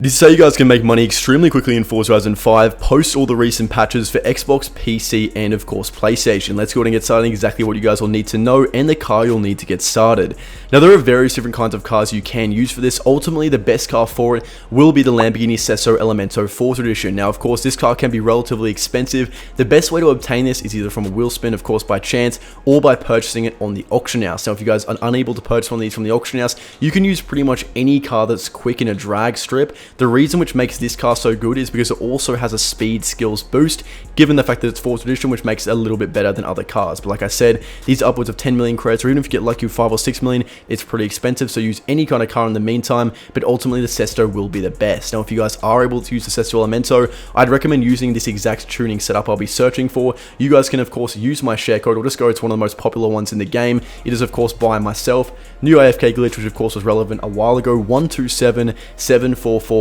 This is how you guys can make money extremely quickly in Forza Horizon 5, post all the recent patches for Xbox, PC, and of course PlayStation. Let's go ahead and get started. Exactly what you guys will need to know and the car you'll need to get started. Now there are various different kinds of cars you can use for this. Ultimately the best car for it will be the Lamborghini Sesto Elemento Forza Edition. Now of course this car can be relatively expensive. The best way to obtain this is either from a wheel spin, of course by chance, or by purchasing it on the auction house. Now if you guys are unable to purchase one of these from the auction house, you can use pretty much any car that's quick in a drag strip. The reason which makes this car so good is because it also has a speed skills boost, given the fact that it's Forza Edition, which makes it a little bit better than other cars. But like I said, these are upwards of 10 million credits, or even if you get lucky with 5 or 6 million, it's pretty expensive, so use any kind of car in the meantime, but ultimately the Sesto will be the best. Now if you guys are able to use the Sesto Elemento, I'd recommend using this exact tuning setup I'll be searching for. You guys can of course use my share code, or just go to one of the most popular ones in the game. It is of course by myself, new AFK glitch, which of course was relevant a while ago, 127744125,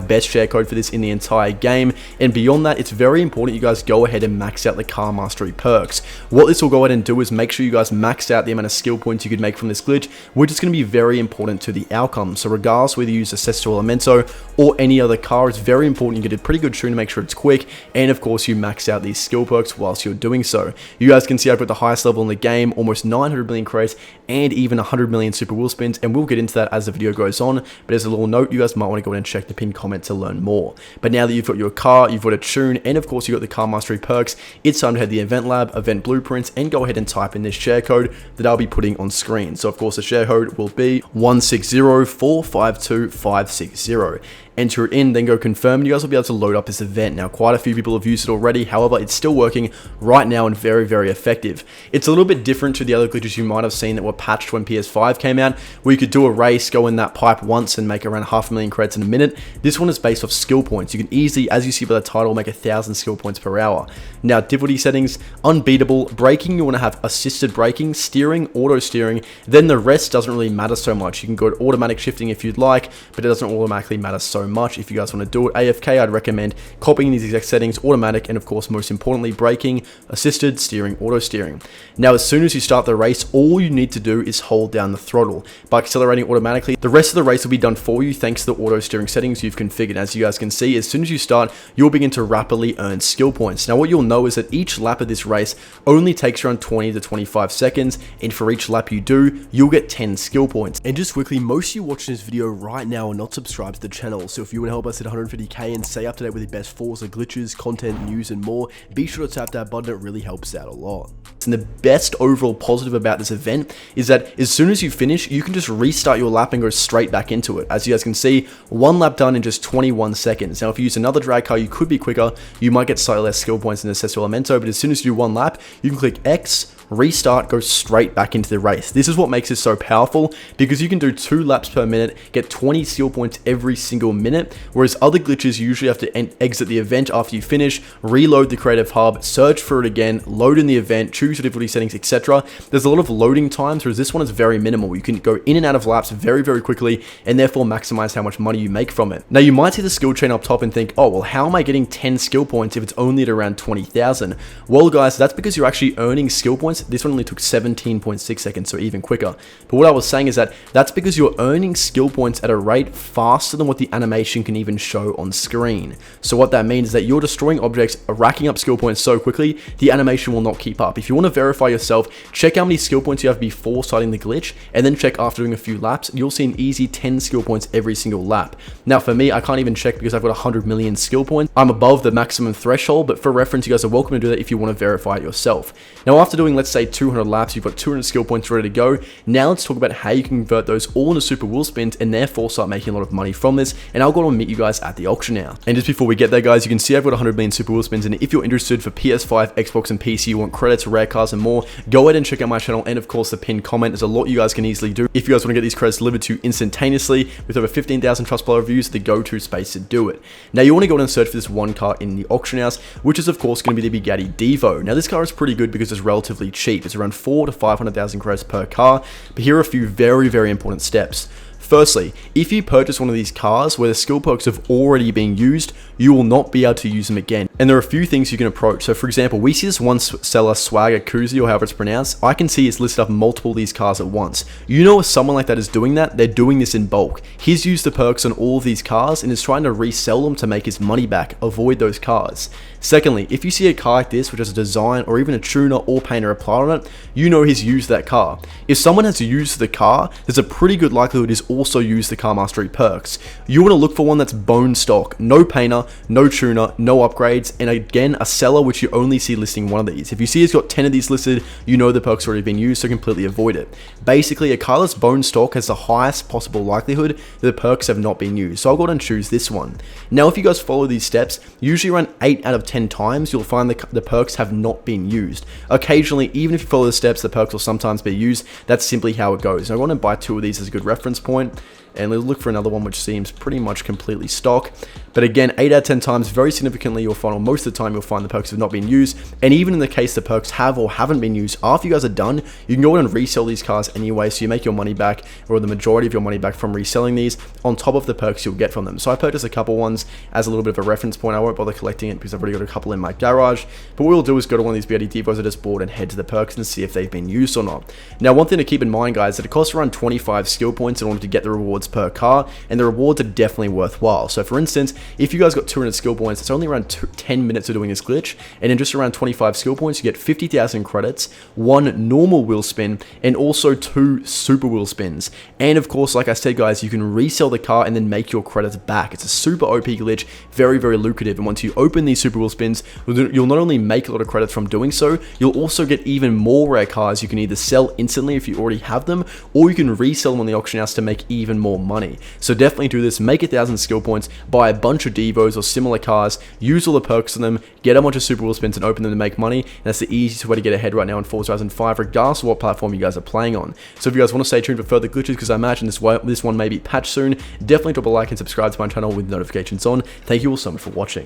best share code for this in the entire game. And beyond that, it's very important you guys go ahead and max out the car mastery perks. What this will go ahead and do is make sure you guys max out the amount of skill points you could make from this glitch, which is going to be very important to the outcome. So regardless whether you use a Sesto Elemento or any other car, it's very important you get a pretty good tune to make sure it's quick, and of course you max out these skill perks whilst you're doing so. You guys can see I've got the highest level in the game, almost 900 million credits and even 100 million super wheel spins, and we'll get into that as the video goes on. But as a little note, you guys might want to go ahead and check the pinned comment to learn more. But now that you've got your car, you've got a tune, and of course you've got the car mastery perks, it's time to head to the event lab, event blueprints, and go ahead and type in this share code that I'll be putting on screen. So of course the share code will be 1604525560. Enter it in, then go confirm, and you guys will be able to load up this event. Now quite a few people have used it already, however it's still working right now and very effective. It's a little bit different to the other glitches you might have seen that were patched when PS5 came out, where you could do a race, go in that pipe once and make around 500,000 credits in a minute. This one is based off skill points. You can easily, as you see by the title, make 1,000 skill points per hour. Now difficulty settings, unbeatable. Braking, you want to have assisted braking, steering, auto steering, then the rest doesn't really matter so much. You can go to automatic shifting if you'd like, but it doesn't automatically matter so much. If you guys want to do it AFK, I'd recommend copying these exact settings, automatic, and of course most importantly braking, assisted, steering, auto steering. Now as soon as you start the race, all you need to do is hold down the throttle. By accelerating automatically, the rest of the race will be done for you thanks to the auto steering settings you've configured. As you guys can see, as soon as you start, you'll begin to rapidly earn skill points. Now what you'll know is that each lap of this race only takes around 20 to 25 seconds, and for each lap you do, you'll get 10 skill points. And just quickly, most of you watching this video right now are not subscribed to the channel, so if you want to help us hit 150k and stay up to date with the best Forza glitches, content, news, and more, be sure to tap that button. It really helps out a lot. And the best overall positive about this event is that as soon as you finish, you can just restart your lap and go straight back into it. As you guys can see, one lap done in just 21 seconds. Now if you use another drag car, you could be quicker. You might get slightly less skill points in the Sesto Elemento, but as soon as you do one lap, you can click X, restart, go straight back into the race. This is what makes this so powerful, because you can do 2 laps per minute, get 20 skill points every single minute, whereas other glitches you usually have to exit the event after you finish, reload the creative hub, search for it again, load in the event, choose your difficulty settings, etc. There's a lot of loading times, whereas this one is very minimal. You can go in and out of laps very quickly, and therefore maximize how much money you make from it. Now you might see the skill chain up top and think, oh well, how am I getting 10 skill points if it's only at around 20,000? Well guys, that's because you're actually earning skill points. This one only took 17.6 seconds, so even quicker. But what I was saying is that that's because you're earning skill points at a rate faster than what the animation can even show on screen. So what that means is that you're destroying objects, racking up skill points so quickly, the animation will not keep up. If you want to verify yourself, check how many skill points you have before starting the glitch, and then check after doing a few laps. You'll see an easy 10 skill points every single lap. Now for me, I can't even check because I've got 100 million skill points. I'm above the maximum threshold, but for reference, you guys are welcome to do that if you want to verify it yourself. Now after doing, let's say 200 laps, you've got 200 skill points ready to go. Now let's talk about how you can convert those all into super wheel spins and therefore start making a lot of money from this, and I'll go and meet you guys at the auction now. And just before we get there guys, you can see I've got 100 million super wheel spins, and if you're interested for PS5, Xbox, and PC, you want credits, rare cars, and more, go ahead and check out my channel, and of course the pinned comment. There's a lot you guys can easily do if you guys want to get these credits delivered to you instantaneously. With over 15,000 Trustpilot reviews, the go-to space to do it. Now you want to go and search for this one car in the auction house, which is of course going to be the Bugatti Devo. Now this car is pretty good because it's relatively cheap. It's around 400 to 500,000 credits per car, but here are a few very important steps. Firstly, if you purchase one of these cars where the skill perks have already been used, you will not be able to use them again. And there are a few things you can approach. So for example, we see this one seller, Swagger Kuzi, or however it's pronounced. I can see it's listed up multiple of these cars at once. You know if someone like that is doing that, they're doing this in bulk. He's used the perks on all of these cars and is trying to resell them to make his money back. Avoid those cars. Secondly, if you see a car like this which has a design or even a tuner or painter applied on it, you know he's used that car. If someone has used the car, there's a pretty good likelihood he's also used the Car Mastery perks. You want to look for one that's bone stock, no painter, no tuner, no upgrades, and again, a seller which you only see listing one of these. If you see he's got 10 of these listed, you know the perks already been used, so completely avoid it. Basically, a car that's bone stock has the highest possible likelihood that the perks have not been used, so I'll go ahead and choose this one. Now, if you guys follow these steps, usually around 8 out of 10 times, you'll find the perks have not been used. Occasionally, even if you follow the steps, the perks will sometimes be used. That's simply how it goes. Now, I want to buy 2 of these as a good reference point, and let's look for another one which seems pretty much completely stock. But again, 8 out of 10 times, very significantly, you'll find, or most of the time, you'll find the perks have not been used. And even in the case the perks have or haven't been used, after you guys are done, you can go in and resell these cars anyway, so you make your money back, or the majority of your money back from reselling these, on top of the perks you'll get from them. So I purchased a couple ones as a little bit of a reference point. I won't bother collecting it because I've already got a couple in my garage. But what we'll do is go to one of these BRD depots I just bought and head to the perks and see if they've been used or not. Now, one thing to keep in mind, guys, is that it costs around 25 skill points in order to get the rewards per car, and the rewards are definitely worthwhile. So for instance, if you guys got 200 skill points, it's only around 10 minutes of doing this glitch, and in just around 25 skill points, you get 50,000 credits, 1 normal wheel spin, and also 2 super wheel spins. And of course, like I said, guys, you can resell the car and then make your credits back. It's a super OP glitch, very, very lucrative, and once you open these super wheel spins, you'll not only make a lot of credits from doing so, you'll also get even more rare cars you can either sell instantly if you already have them, or you can resell them on the auction house to make even more money. So definitely do this, make 1,000 skill points, buy a bunch of Devos or similar cars, use all the perks on them, get a bunch of super wheel spins and open them to make money. And that's the easiest way to get ahead right now in Forza Horizon 5, regardless of what platform you guys are playing on. So if you guys want to stay tuned for further glitches, because I imagine this one may be patched soon, definitely drop a like and subscribe to my channel with notifications on. Thank you all so much for watching.